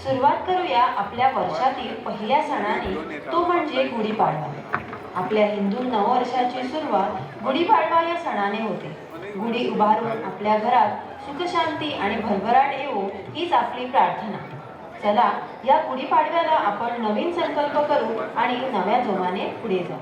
सुरुवात करूया आपल्या वर्षातील पहिल्या सणाने, तो म्हणजे गुढीपाडवा। आपल्या हिंदू नववर्षाची सुरुवात गुढीपाडवा या सणाने होते। गुढी उभारून आपल्या घरात सुखशांती आणि भरभराट येवो हीच आपली प्रार्थना। चला, या गुढीपाडव्याला आपण नवीन संकल्प करू आणि नव्या जोमाने पुढे जाऊ।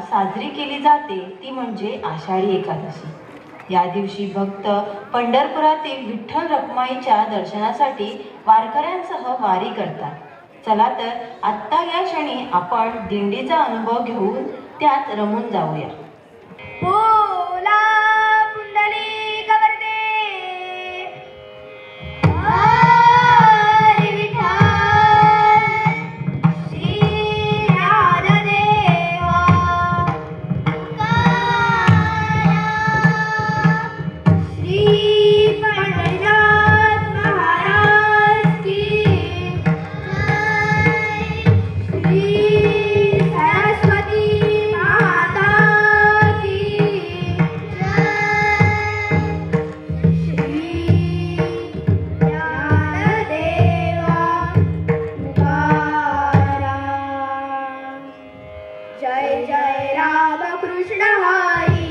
साजरी केली जाते ती म्हणजे आषाढी एकादशी. या दिवशी भक्त पंढरपुरातील विठ्ठल रखुमाईच्या दर्शनासाठी वारकऱ्यांसह वारी करतात. चला तर आत्ता या क्षणी आपण दिंडीचा अनुभव घेऊन त्यात रमून जाऊया. बोला पुंडलिक वरदे हरी विठ्ठल श्री ज्ञानदेवा श्री पंढरीनाथ महाराज की श्री सरस्वती माता की श्री ज्ञानदेवा तुकाराम. जय जय रामकृष्ण हरी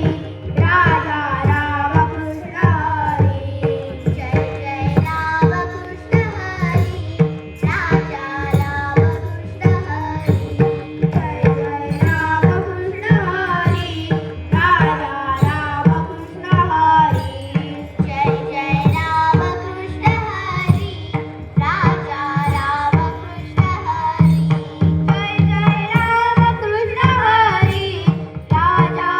राजा रामकृष्ण हरी. जय जय रामकृष्ण हरी राजा रामकृष्ण हरी. जय जय रामकृष्ण हरी राजा रामकृष्ण हरी. जय जय रामकृष्ण हरी राजा रामकृष्ण हरी. जय जय रामकृष्ण हरी राजा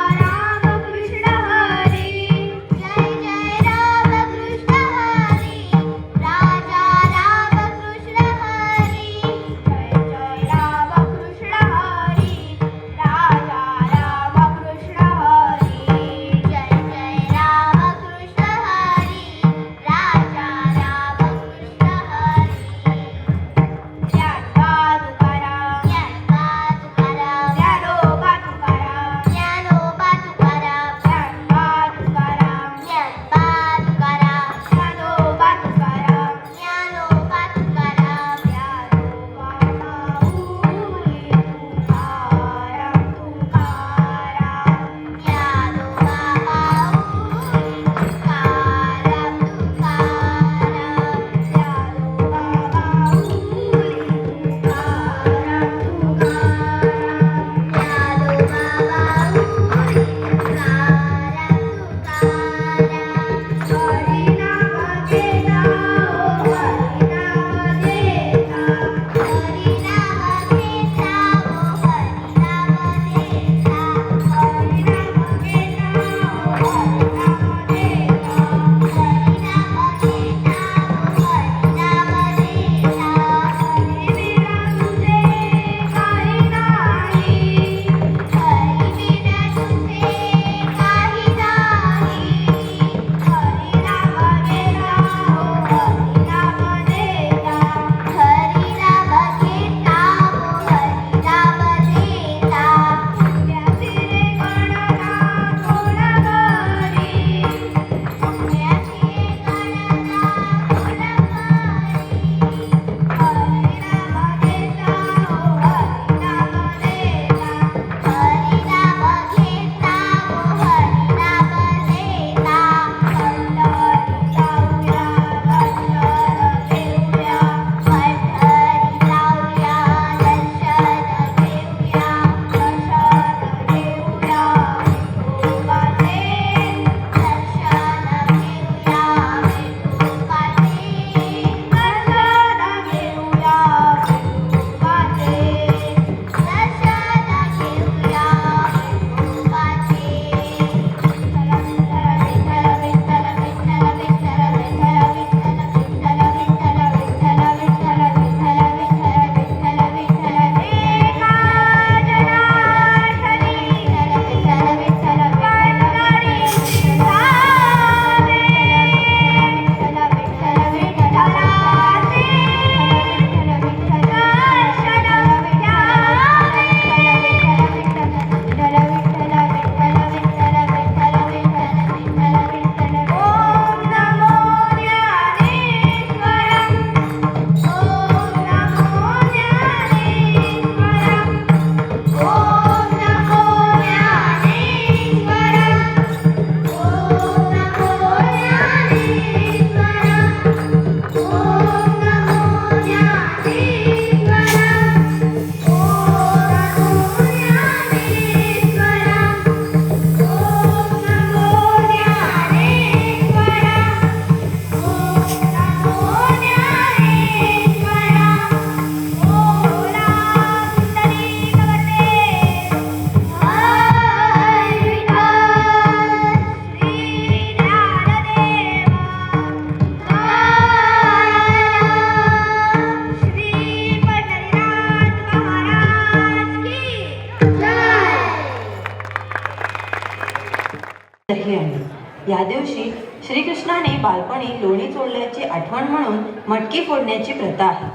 दही अंडी। या दिवशी श्रीकृष्णाने बालपणी लोणी चोळल्याची आठवण म्हणून मटकी फोडण्याची प्रथा आहे.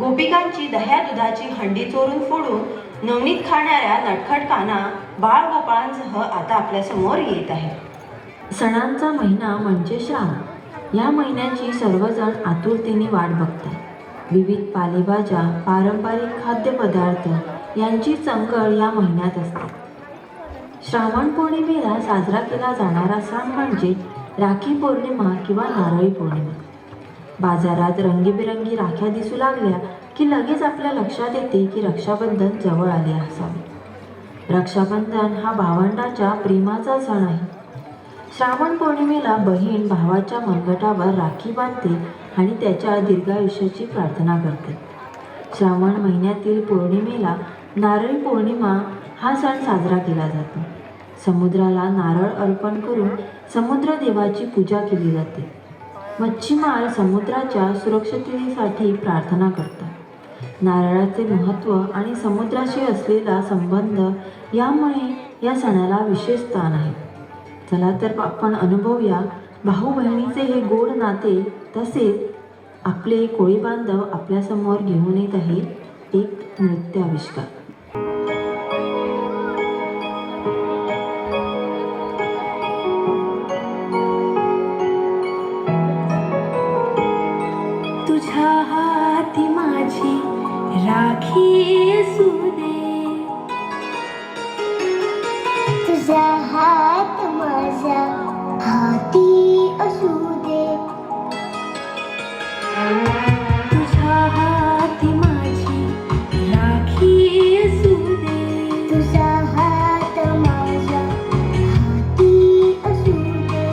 गोपिकांची दह्या दुधाची हंडी चोरून फोडून नवनीत खाणाऱ्या नटखट काना बाळगोपाळांसह आता आपल्यासमोर येत आहे. सणांचा महिना म्हणजे श्रावण. या महिन्याची सर्वजण आतुरतेने वाट बघतात. विविध पालेभाज्या, पारंपरिक खाद्यपदार्थ यांची चंगळ या महिन्यात असते. श्रावण पौर्णिमेला साजरा केला जाणारा सण म्हणजे राखी पौर्णिमा किंवा नारळी पौर्णिमा. बाजारात रंगीबेरंगी राख्या दिसू लागल्या की लगेच आपल्या लक्षात येते की रक्षाबंधन जवळ आले असावे. रक्षाबंधन हा भावंडाच्या प्रेमाचा सण आहे. श्रावण पौर्णिमेला बहीण भावाच्या मनगटावर राखी बांधते आणि त्याच्या दीर्घायुष्याची प्रार्थना करते. श्रावण महिन्यातील पौर्णिमेला नारळी पौर्णिमा हा सण साजरा केला जातो. समुद्राला नारळ अर्पण करून समुद्रदेवाची पूजा केली जाते. मच्छीमार समुद्राच्या सुरक्षिततेसाठी प्रार्थना करतात. नारळाचे महत्त्व आणि समुद्राशी असलेला संबंध यामुळे या सणाला विशेष स्थान आहे. चला तर आपण अनुभवूया भाऊ बहिणीचे हे गोड नाते. तसेच आपले कोळी बांधव आपल्यासमोर घेऊन येत आहे एक नृत्य आविष्कार. तुझ्या हाती माझी राखी असू दे, तुझा हात माझ्या हाती असू दे, तुझ्या हाती माझी राखी असू दे, तुझा हात माझ्या हाती असू दे.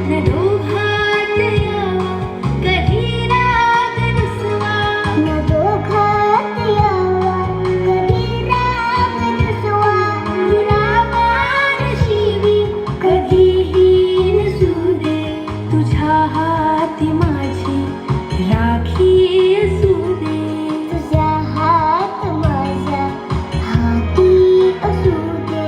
न दोघात यावा कधी राग नसवा, न दोघात यावा कधी राग नसवा, दुरावारशिवी कधीही नसू दे. तुझ्या हाती माझी राखी असू दे, तुझा हात माझ्या हाती असू दे.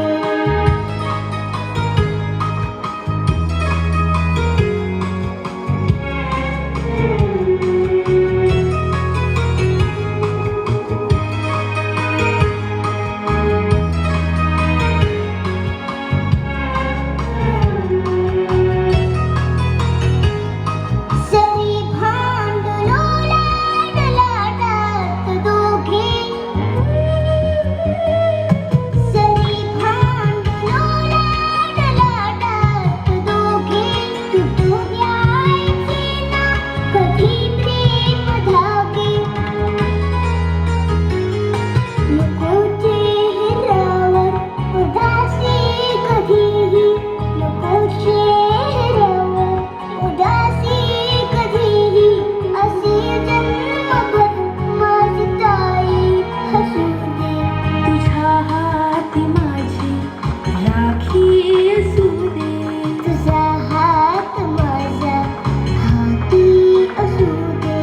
सरी भांडलो लाडलाटात दोघे, सरी भांडलो लाडलाटात दोघे, तुटू द्यायचे ना कधी प्रेम धागे. नको चेहऱ्यावर उदासी कधीही, नको चेहऱ्यावर उदासी कधीही, अशी जन्मभर माझी ताई हसू दे. तुझ्या हाती माझी राखी असू दे, तुझा हात माझ्या हाती असू दे.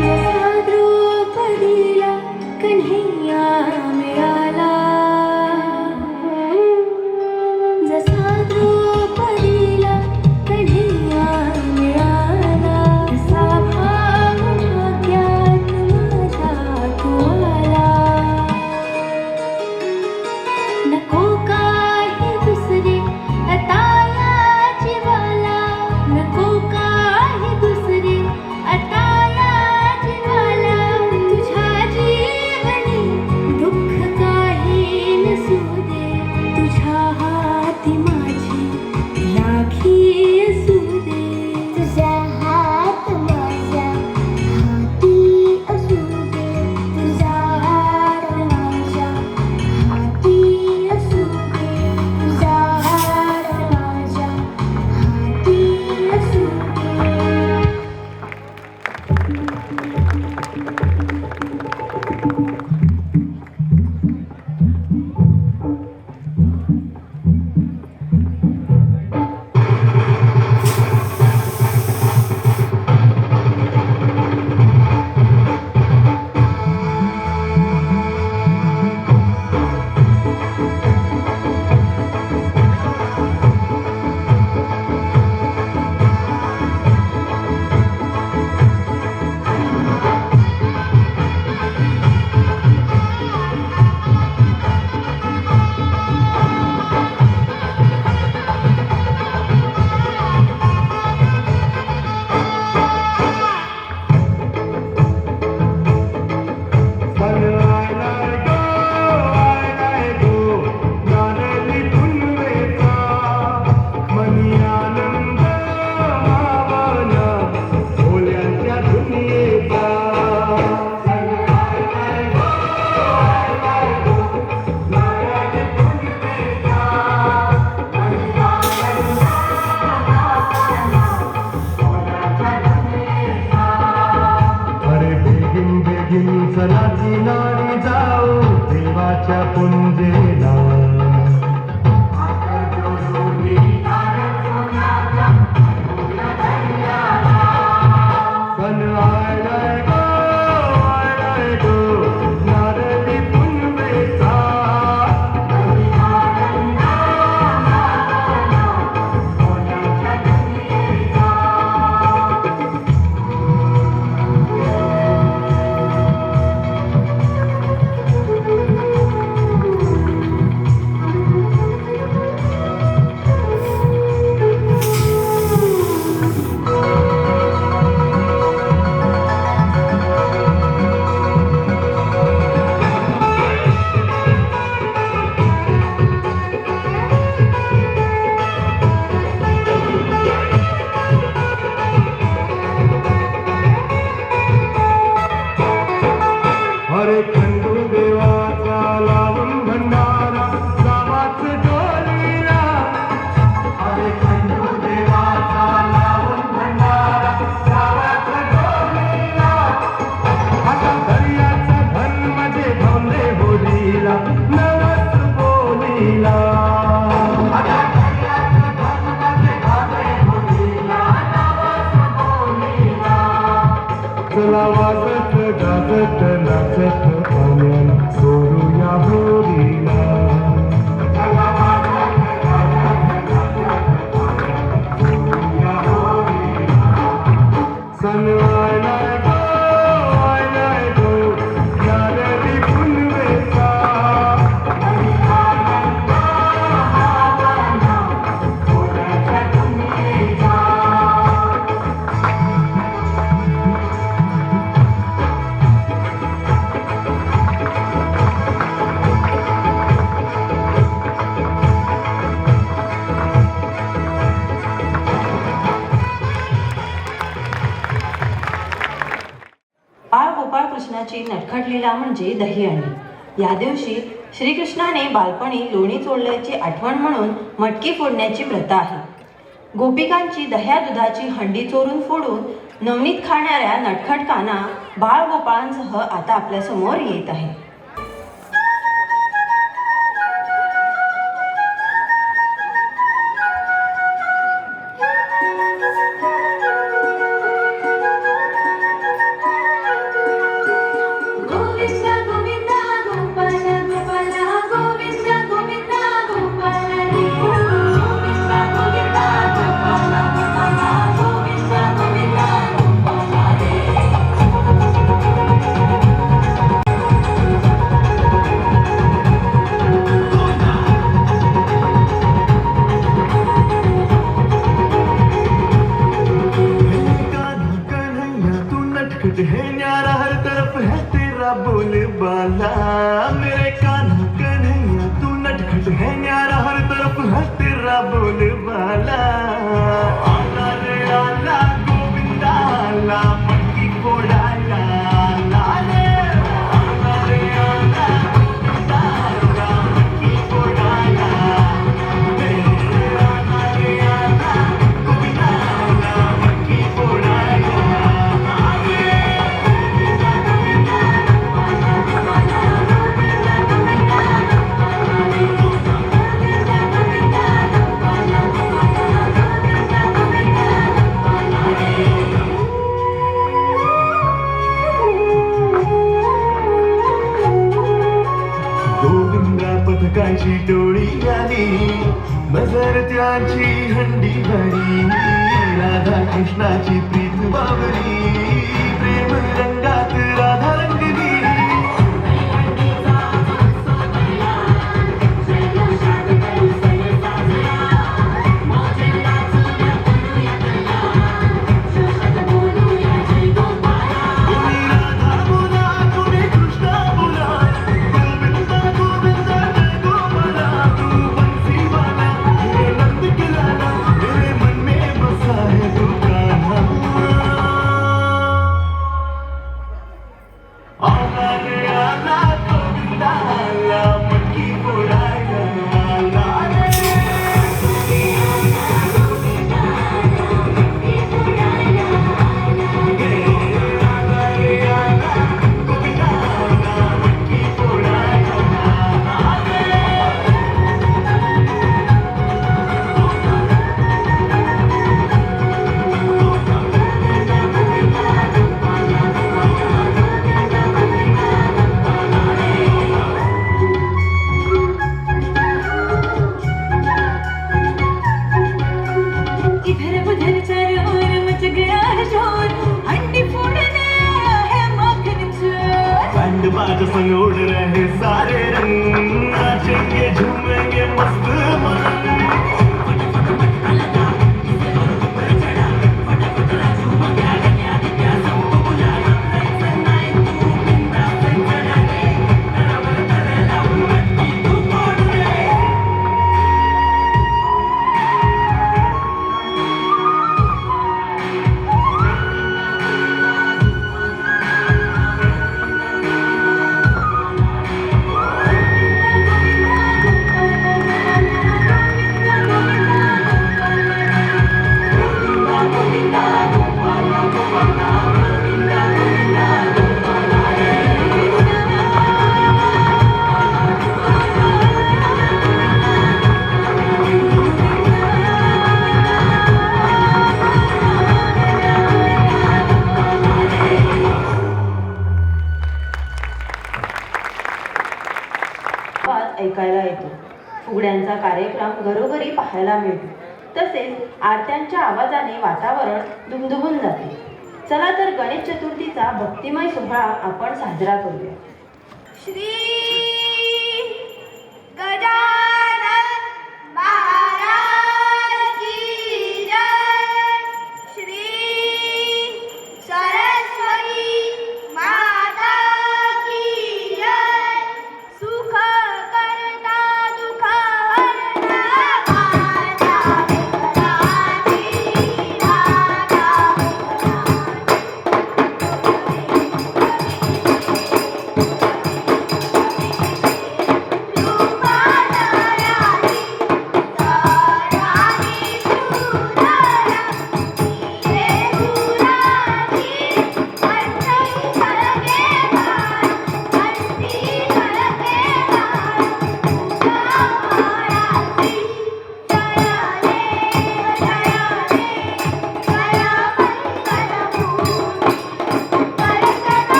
जसा द्रौपदीला चला किनारी जाऊ देवाच्या पुंजेला. सन आलाय गो नारळी पुनवेचा. अरे खंडू देवाचा लावून भंडारा गावात डोलीला. अरे खंडू देवाचा लावून भंडारा गावात डोलीला. आता दर्याचा धन मध्ये भावले बोलीला नवस बोलीला. आता दर्याचा धन मध्ये भावले बोलीला नवस बोलीला. चला वाजत गाजत नाचत पाण्यात सोडूया होळीला. सन आलाय गो नारळी पुनवेचा. बाळ गोपाळ कृष्णाची नटखट लीला म्हणजे दहीहंडी. या दिवशी श्रीकृष्णाने बालपणी लोणी चोळल्याची आठवण म्हणून मटकी फोडण्याची प्रथा आहे. गोपिकांची दह्या दुधाची हंडी चोरून फोडून नवनीत खाणाऱ्या नटखट काना बाळ गोपाळांसह आता आपल्यासमोर येत आहे. है न्यारा हर तरफ है तेरा बोलबाला. मेरे कान्हा कन्हैया तू नटखट है न्यारा हर तरफ है तेरा बोलबाला. आला रे आला गोविंदा आला मटकी फोडायला. आला रे आला गोविंदा आला मटकी फोडायला. आला रे आला गोविंदा आला मटकी फोडायला. गोविंदा पथकाची टोळी आली नजर त्याची हंडी भरी. राधा कृष्णाची प्रीत बाबरी प्रेम रंगात राधा रंगली. आज संग उड़ रहे सारे रंग, नाचेंगे झूमेंगे मस्त मन। आवाज ऐकायला येतो. फुगड्यांचा कार्यक्रम घरोघरी पाहायला मिळतो. तसेच आरत्यांच्या आवाजाने वातावरण दुमदुमून जाते. चला तर गणेश चतुर्थीचा भक्तिमय सोहळा आपण साजरा करूया. श्री गजानन महाराज की जय, श्री सरस्वती माता की जय, सुख करता दुःख हरता माता विघ्नाची राधा विघ्नाची.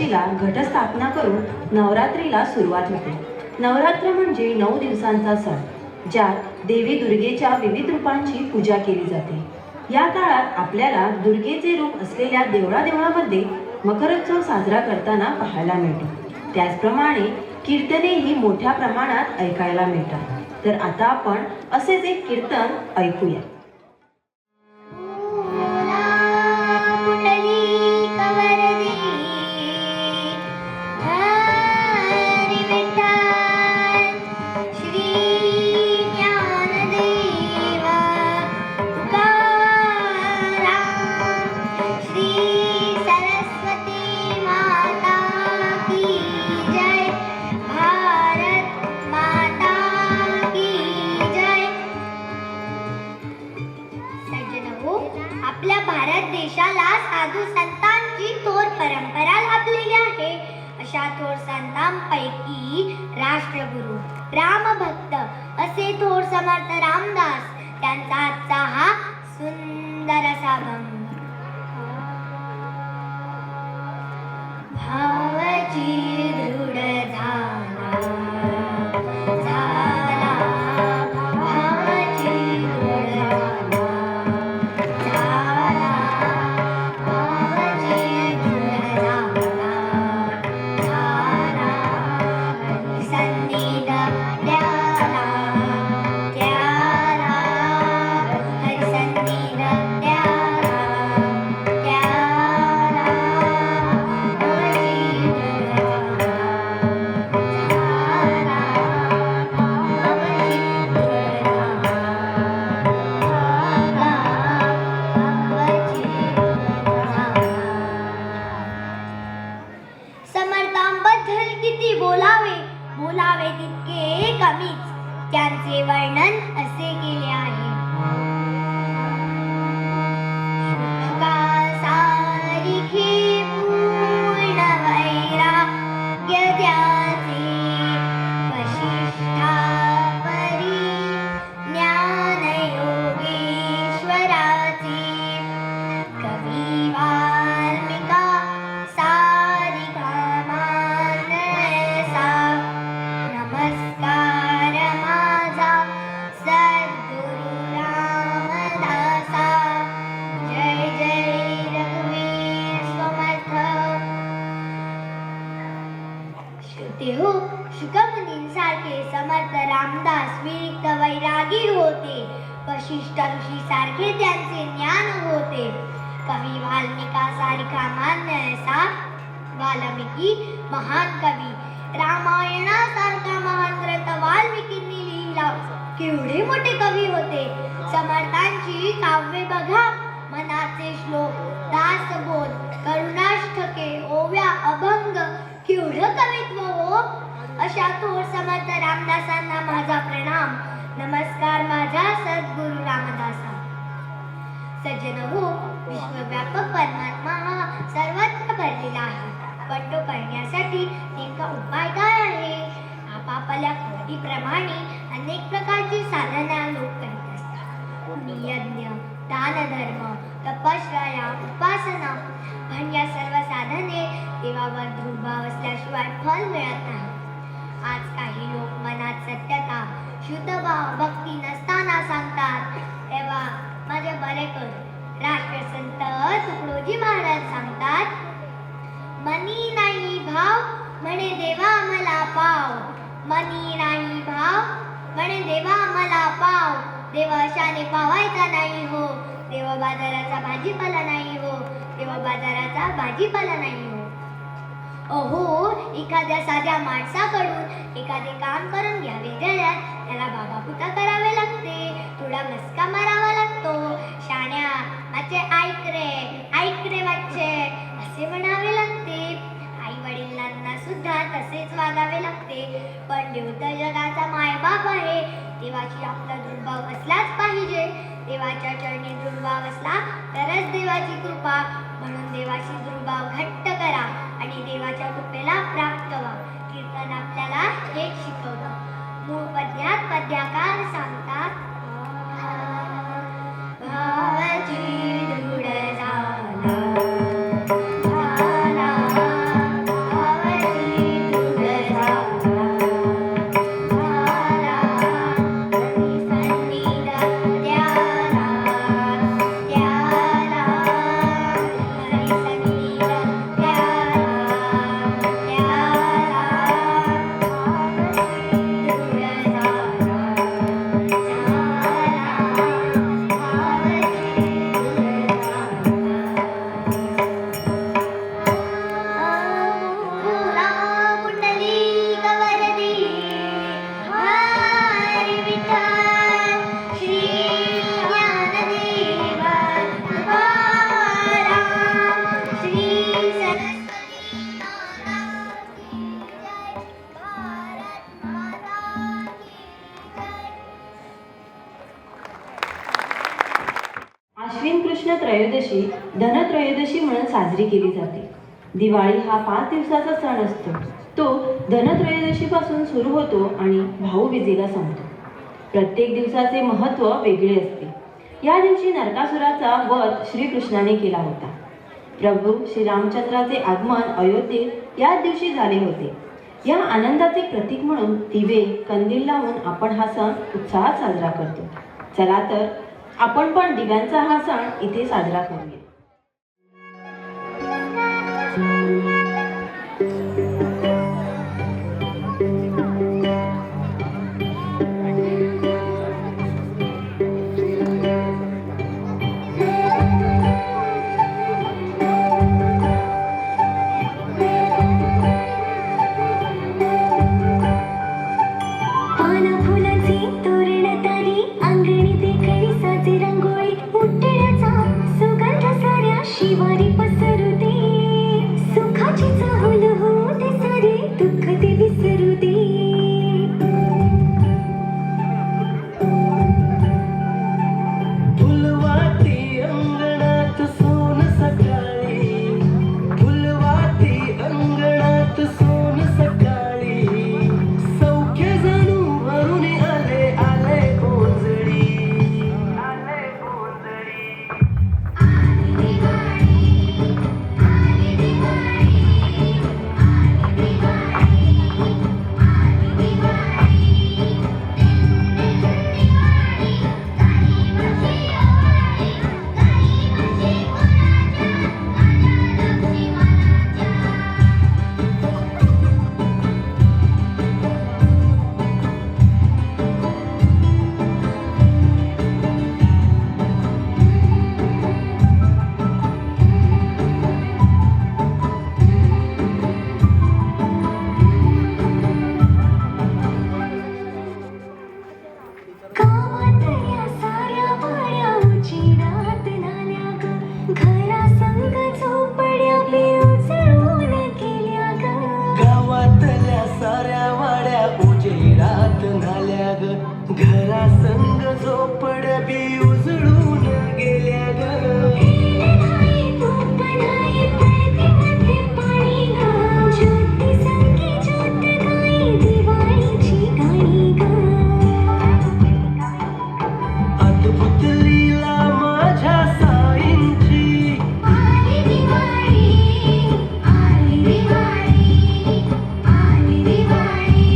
चतुर्दशीला घटस्थापना करून नवरात्रीला सुरुवात होते. नवरात्र म्हणजे 9 दिवसांचा सण, ज्यात देवी दुर्गेच्या विविध रूपांची पूजा केली जाते. या काळात आपल्याला दुर्गेचे रूप असलेल्या देवळादेवळामध्ये मकरोत्सव साजरा करताना पाहायला मिळतो. त्याचप्रमाणे कीर्तनेही मोठ्या प्रमाणात ऐकायला मिळतात. तर आता आपण असेच एक कीर्तन ऐकूया. आपल्या भारत देशाला साधू संतांची थोर परंपरा लाभलेली आहे. अशा थोर संतांपैकी राष्ट्रगुरु, रामभक्त असे थोर समर्थ रामदास, त्यांचा आजचा हा सुंदर असा अभंग. भावाची दृढ झाला झाला, भावाची दृढ झाला, भावाची दृढ झाला झाला, हरिसन्निध द्याला द्याला, हरिसन्निध द्याला द्याला, भावाची दृढ झाला झाला, भावाची दृढ झाला झाला, भावाची दृढ झाला. समर्थांबद्दल किती बोलावे बोलावे तितके कमीच, त्यांचे वर्णन असे केले आहे. सारिखे पूर्ण वैराग्य त्याचे, वशिष्ठा परी ज्ञान योगेश्वराचे, कवी वाल्मिका सारिका मानसा, नमस्कार माझा सद्गुरु रामदासा. जय जय रघुवीर समर्थ. श्रुते हो, शुकमुनींसारखे समर्थ रामदास विरक्त वैरागी होते. वशिष्ठ ऋषी सारखे त्यांचे ज्ञान होते. कवी वाल्मिका सारिका मानसा, वाल्मिकी महान कवी. रामायणासारखा महान ग्रंथ वाल्मिकींनी लिहिला. केवढे मोठे कवी होते. समर्थांची काव्ये बघा, मनाचे श्लोक, दासबोध, करुणाष्टके, ओव्या, अभंग, केवढं कवित्व हो. अशा थोर समर्थ रामदासांना माझा प्रणाम. नमस्कार माझा सद्गुरु रामदासा. सज्जन हो, विश्वव्यापक परमात्मा हा सर्वत्र भरलेला आहे. पण तो करण्यासाठी नेमका उपाय काय आहे? आपापल्या कृतीप्रमाणे अनेक प्रकारची साधना लोक करीत असतात. कुणी यज्ञ, दानधर्म, तपश्चर्या, उपासना, पण या सर्व साधने देवावर दृढभाव असल्याशिवाय फल मिळत नाही. आज काही लोक मनात सत्यता, शुद्धभाव, भक्ती नसताना सांगतात, तेव्हा माझे बरे कर. राष्ट्रसंत तुकडोजी महाराज सांगतात, मनी नाही भाव म्हणे देवा मला पाव, मनी नाही भाव म्हणे देवा मला पाव, देव अशाने पावायचा नाही हो, देव बाजाराचा भाजीपाला नाही हो, देव बाजाराचा भाजीपाला नाही हो. अहो, एखाद्या साध्या माणसाकडून एखादे काम करून घ्यावे गेल्यास त्याला बाबापुता करावे लागते, थोडा मस्का मारावा लागतो. शाण्या माझे ऐक रे वाचे असे म्हणावे लागते. आई वडिलांना सुद्धा तसेच वागावे लागते. पण देव तर जगाचा मायबाप आहे. देवाची आपला दृढभाव असलाच पाहिजे. देवाच्या चरणी दृढभाव असला तरच देवाची कृपा. म्हणून देवाची दृढभाव घट्ट करा आणि देवाच्या कृपेला प्राप्त व्हा. कीर्तन आपल्याला हेच शिकवतं. मूळ पद्यात पद्याकार सांगतात, भावाची दृढ झाला झाला, अश्विन कृष्ण त्रयोदशी धनत्रयोदशी म्हणून साजरी केली जाते. दिवाळी हा 5 दिवसाचा सण असतो. तो धनत्रयोदशीपासून सुरू होतो आणि भाऊबीजेला संपतो. प्रत्येक दिवसाचे महत्त्व वेगळे असते. या दिवशी नरकासुराचा वध श्रीकृष्णाने केला होता. प्रभू श्रीरामचंद्राचे आगमन अयोध्येत याच दिवशी झाले होते. या आनंदाचे प्रतीक म्हणून दिवे कंदील लावून आपण हा सण उत्साहात साजरा करतो. चला तर आपण पण दिव्यांचा हा सण इथे साजरा करूया. शिवारी पसरुदे सुखाची चाहुल होते सारे दुःख ते विसरुदे फुलवाती अंगणात सोन सकाळी फुलवाती अंगणात सोन सकाळी सौख्य जणू भरून आले आले गोंधळी आले गोंधळी गावातल्या साऱ्या वाड्या उजेडात नाल्या ग घरा संग झोपड्या बी उजळून गेल्या ग गावातल्या साऱ्या वाड्या उजेडात झाल्या ग घरा संग झोपड्या बी उजळून गेल्या ग नाही धूप नाही पडते पाणी ग ज्योती संगी ज्योत गाई दिवाळीची गाणी ग अद्भुत लीला माझ्या साईंची आली दिवाळी आली दिवाळी आली दिवाळी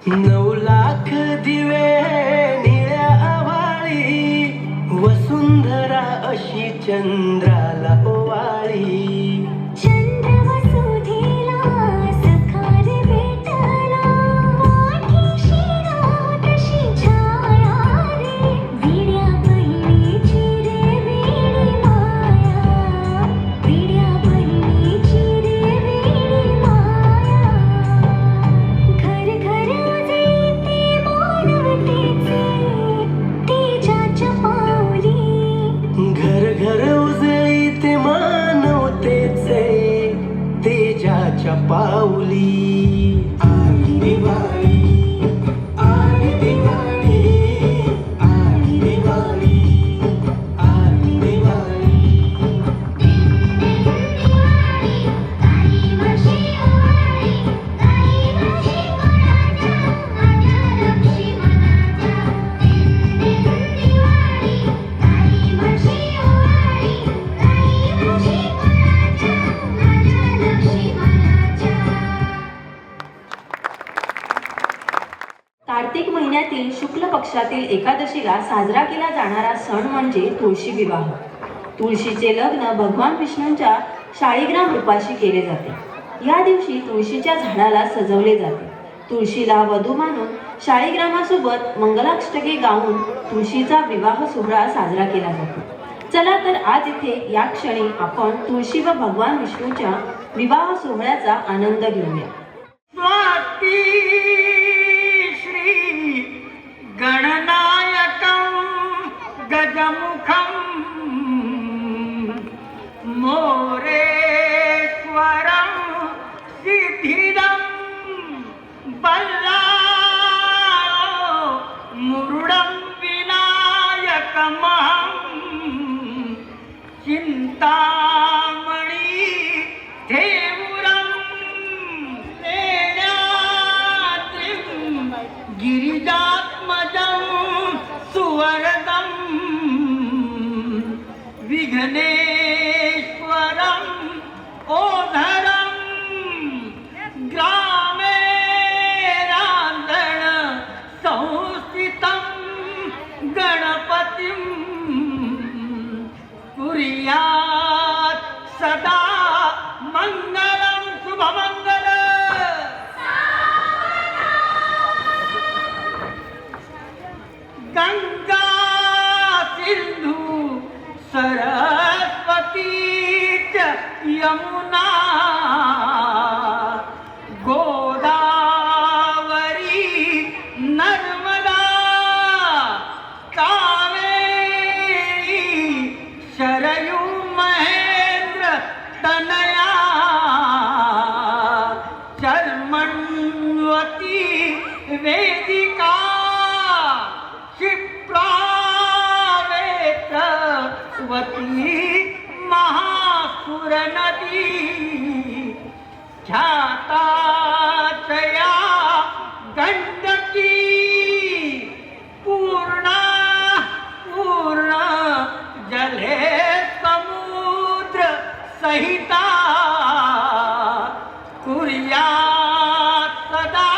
नऊ लाख दिवे निळ्या आवाळी वसुंधरा अशी चंद्राला ओवाळी चंद्र वसुधेला सखार भेटला पाठीशी रातशी छाया रे विड्या बहिणीची रे वेडी माया विड्या बहिणीची रे वेडी माया घर घर उजळते मानवतेचे तेजाच्या पावली घर घर उजळी ते मानवतेचे तेजाच्या पाऊली आली दिवाळी आली दिवाळी आली दिवाळी आली दिवाळी कार्तिक महिन्यातील शुक्ल पक्षातील एकादशीला साजरा केला जाणारा सण म्हणजे तुळशी विवाह. तुळशीचे लग्न भगवान विष्णूंच्या शाळीग्राम रूपाशी केले जाते. या दिवशी तुळशीच्या झाडाला सजवले जाते. तुळशीला वधू मानून शाळीग्रामासोबत मंगलाष्टके गाऊन तुळशीचा विवाह सोहळा साजरा केला जातो. चला तर आज इथे या क्षणी आपण तुळशी व भगवान विष्णूच्या विवाह सोहळ्याचा आनंद घेऊया. स्वाती श्री गणनायकं गजमुखं मोरे शनेश्वरं ओधरं ग्रामे रांधण संस्थितं गणपतिं कुर्यात् सदा मंगलं शुभमंगल. गंगा सिंधु सरस्वती च यमुना गोदावरी नर्मदा कावेरी शरयू महेंद्र तनया चर्मण्वती वेदिका क्षिप्रावेत्रवती महासुर नदी ख्याताचया गंडकी पूर्णा पूर्ण जले समुद्र सहिता कुर्यात् सदा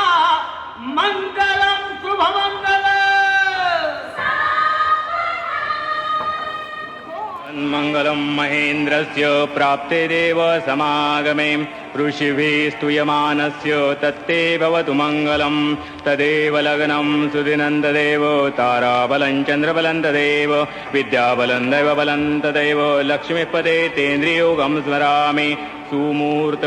मंगलं शुभमंगल. मङ्गलं महेन्द्रस्य प्राप्ते देव समागमे ऋषिभिः स्तूयमानस्य तत्ते भवतु मङ्गलं. तदेव लग्नं सुदिनं तदेव ताराबलं चन्द्रबलं तदेव विद्याबलं दैवबलं तदेव लक्ष्मीपदे तेन्द्रियोगं स्मरामि सुमूर्त.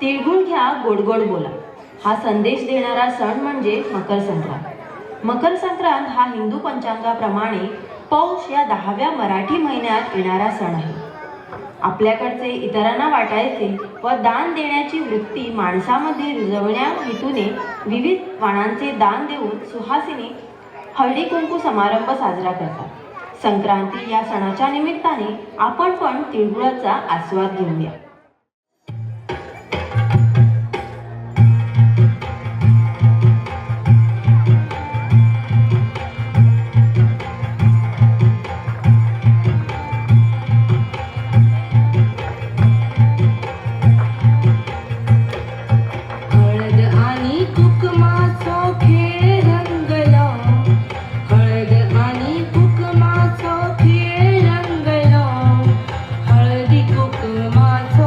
तिळगुळ घ्या गोड गोड बोला हा संदेश देणारा सण म्हणजे मकर संक्रांत. मकर संक्रांत हा हिंदू पंचांगाप्रमाणे पौष या 10व्या मराठी महिन्यात येणारा सण आहे. आपल्याकडचे इतरांना वाटायचे व दान देण्याची वृत्ती माणसामध्ये रुजवण्या हेतूने विविध वाणांचे दान देऊन सुहासिनी हळदी कुंकू समारंभ साजरा करतात. संक्रांती या सणाच्या निमित्ताने आपण पण तिळगुळाचा आस्वाद घेऊया. हळदी कुंकमाचो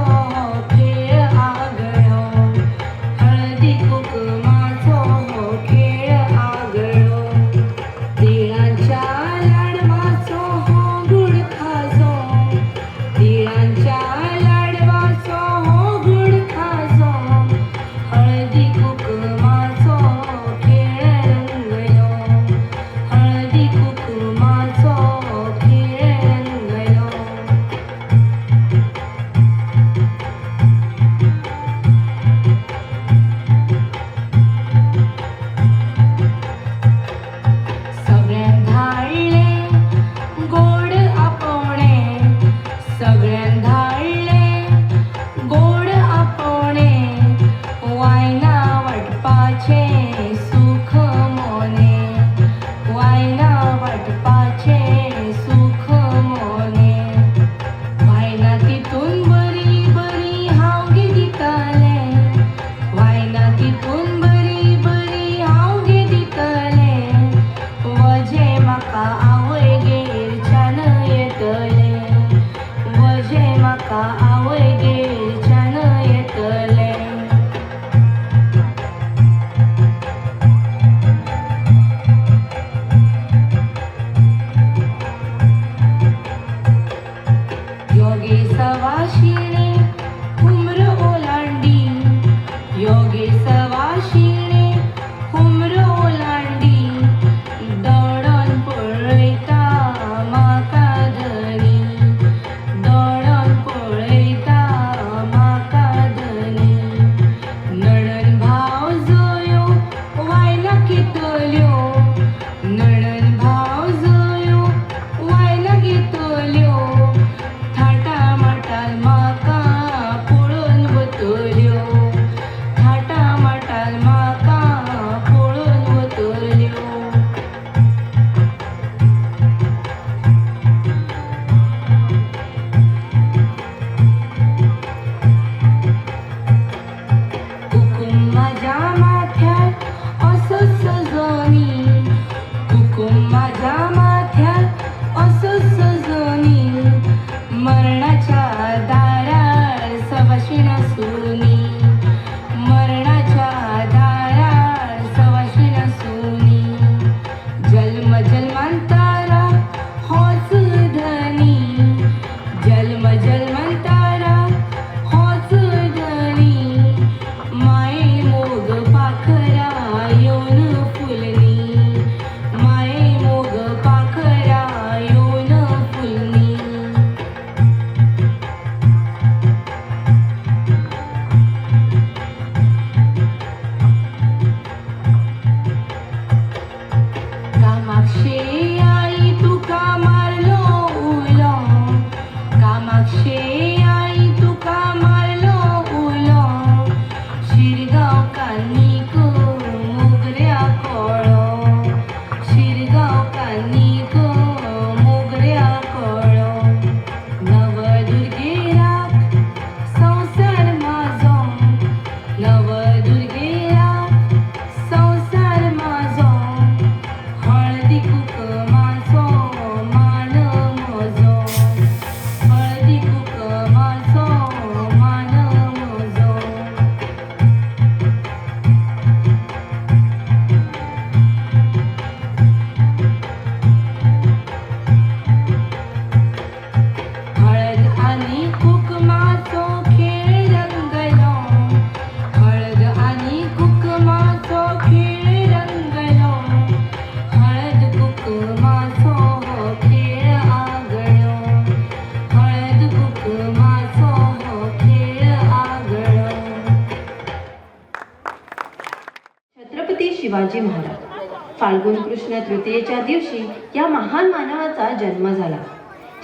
शिवाजी महाराज. फाल्गुन कृष्ण तृतीयेच्या दिवशी या महान मानवाचा जन्म झाला.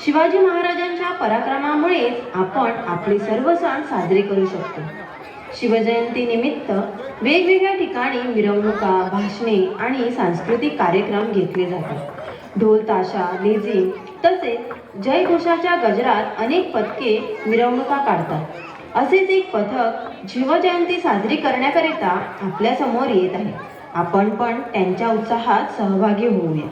शिवाजी महाराजांच्या पराक्रमामुळेच आपण आपले सर्व सण साजरे करू शकतो. शिवजयंती निमित्त वेगवेगळ्या ठिकाणी मिरवणुका, भाषणे आणि सांस्कृतिक कार्यक्रम घेतले जातात. ढोल ताशा, लेझिम तसेच जयघोषाच्या गजरात अनेक पथके मिरवणुका काढतात. असेच एक पथक शिवजयंती साजरी करण्याकरिता आपल्या समोर येत आहे. आपण पण त्यांच्या उत्साहात सहभागी होऊया.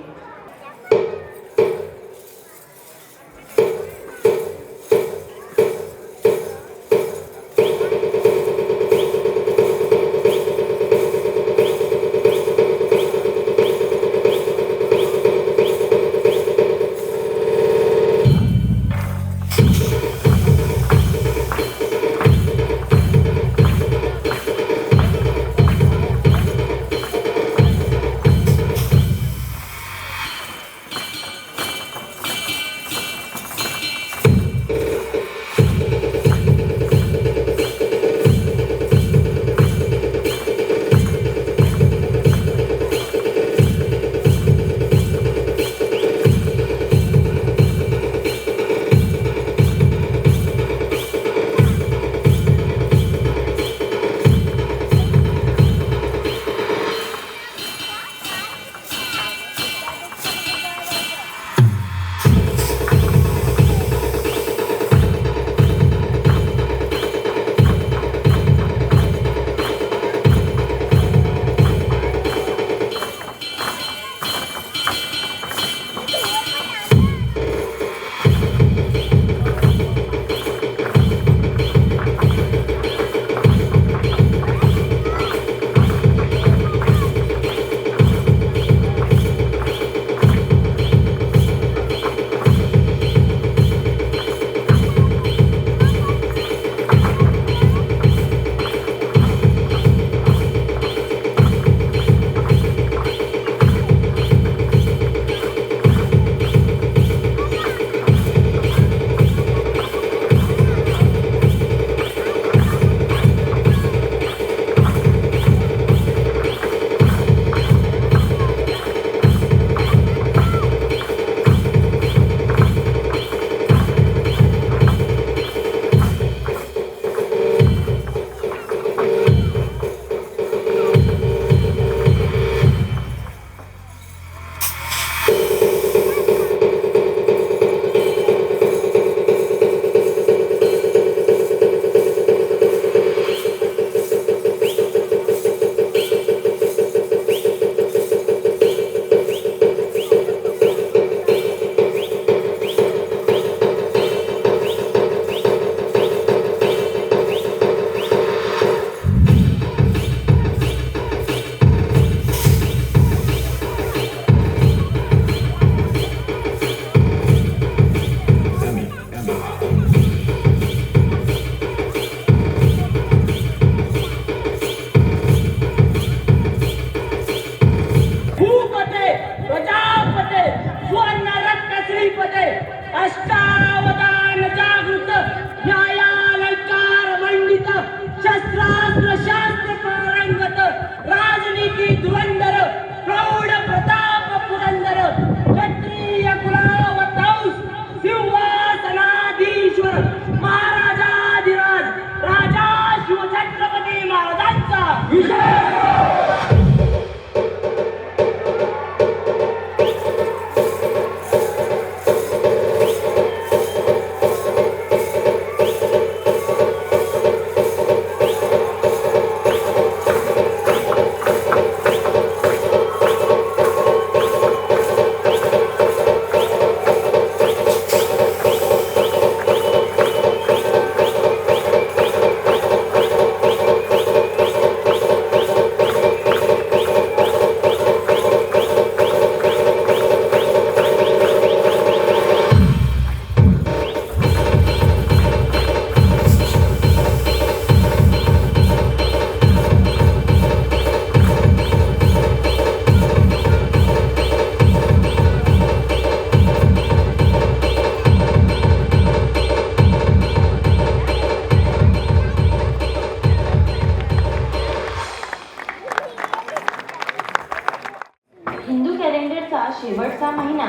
शेवटचा महिना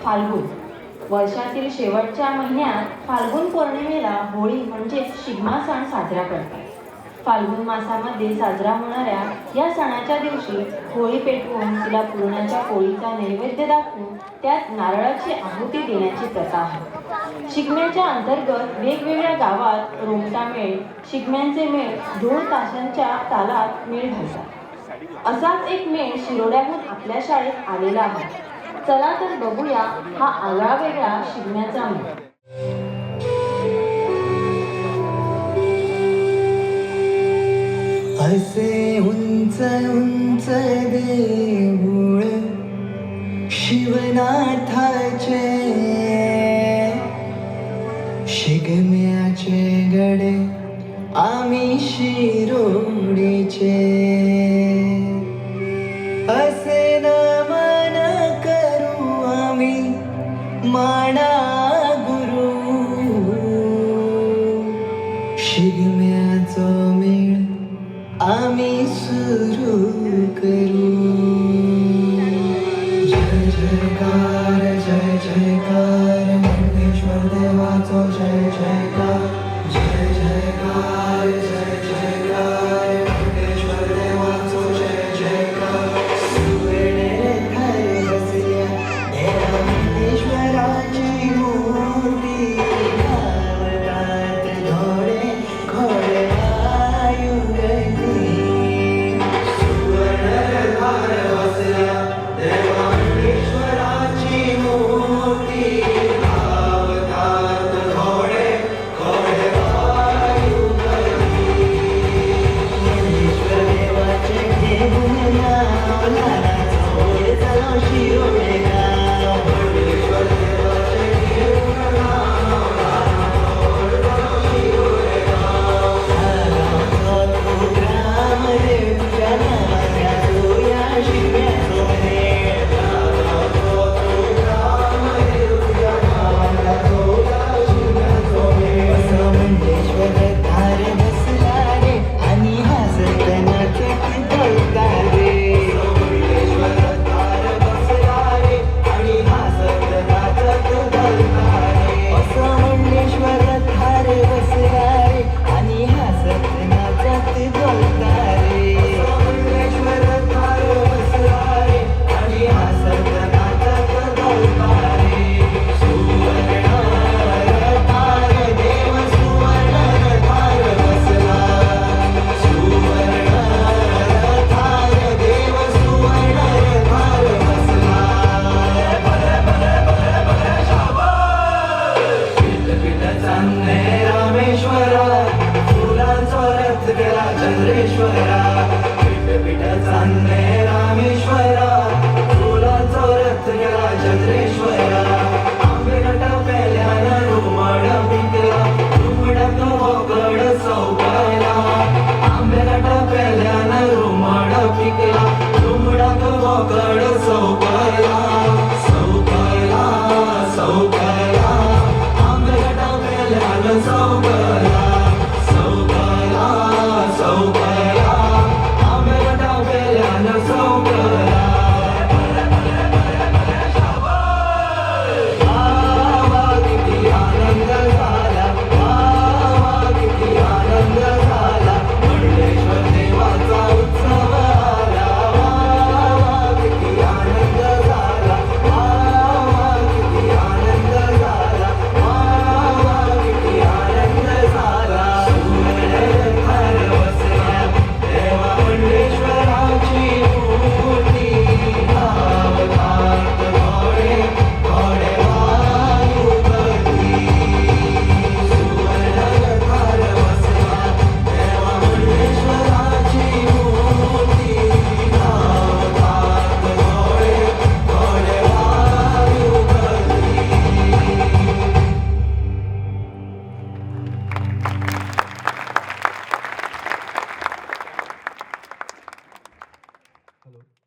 फाल्गुन. वर्षातील शेवटच्या महिन्यात फाल्गुन पौर्णिमेला होळी म्हणजेच शिगमा सण साजरा करतात. फाल्गुन मासामध्ये साजरा होणाऱ्या या सणाच्या दिवशी होळी पेटवून तिला पुरणाच्या पोळीचा नैवेद्य दाखवून त्यात नारळाची आहुती देण्याची प्रथा आहे. शिगम्याच्या अंतर्गत वेगवेगळ्या गावात रोमटा मेळ, शिगम्यांचे मेळ ढोल ताशांच्या तालात मेळ घालतात. असाच एक मेळ शिरोड्याहून आपल्या शाळेत आलेला आहे. चला तर बघूया हा आगळा वेगळा शिगम्याचा मेळ. असे उंच उंच देऊळ शिवनाथाचे, शिगम्याचे गडे आम्ही शिरोडीचे. असे नमन करू आम्ही माना गुरु, शिगम्याचो मेळ आम्ही सुरू करू. जय जयकार जय जयकार मुंडेश्वर देवाचो जय जयकार. जय जयकार जय जयकार मुंडेश्वर देवाचो जय जयकार. सुवेणे थाय बसल्या देवा मुंडेश्वराची मूर्ती, गावतात घोडे घोडे Hello.